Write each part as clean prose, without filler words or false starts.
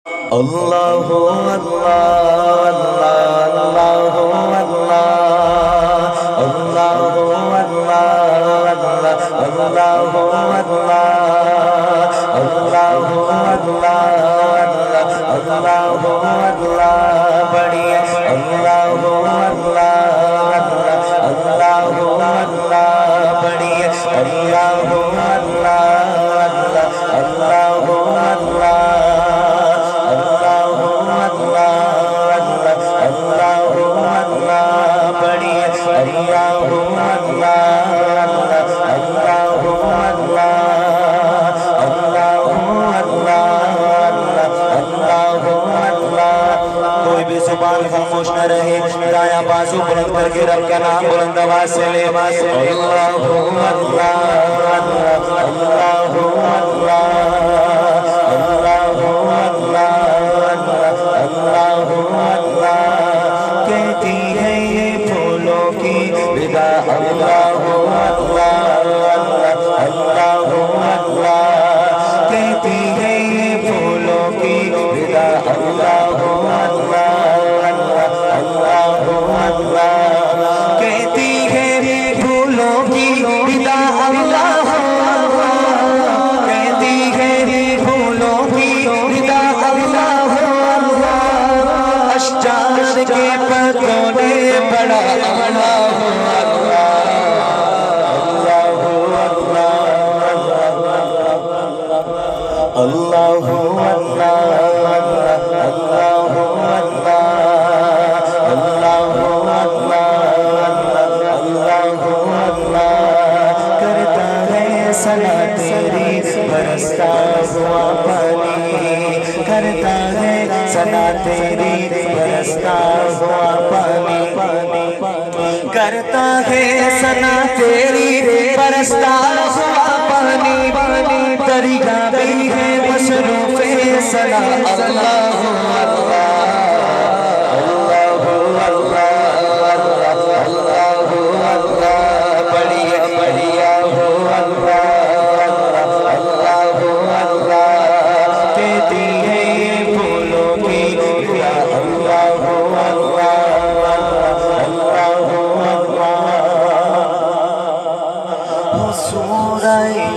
اللہ اللہ اللہ اللہ اللہ خاموش نہ رہے، دایاں بازو بلند کر کے رب کا نام بلند آواز سے لے، اللہ کہتی ہے یہ پھولوں کی ودا، کہتی ہے یہ پھولوں کی ودا، کہتی ہے پھولوں کی ودا، کہتی ہے پھولوں کی ودا، اشجار کے پتوں نے پڑھا اللہ کرتا ہے ثنا تیری برستا ہوا پانی، کرتا ہے ثنا تیری برستا ہوا پانی، کرتا ہے ثنا تیری برستا ہوا پانی، دریا بھی ہے مصروف ثنا، اللہ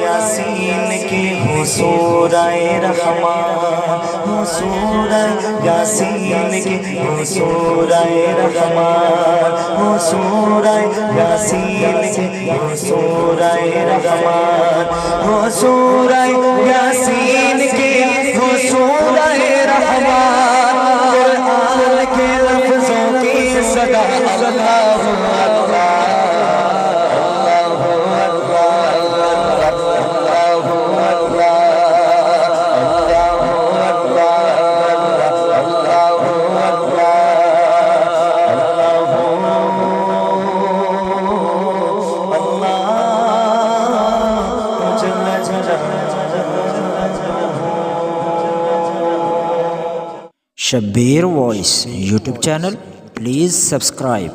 یاسین کی ہو سورہ رحمان، ہو سورہ یاسین کی ہو سورہ رحمان، ہو سورہ یاسین کی ہو سورہ رحمان، ہو سورہ یاسین کی ہو سورہ رحمان، قرآن کے لفظوں کی صدا، اللہ Shabbir voice YouTube channel, please subscribe.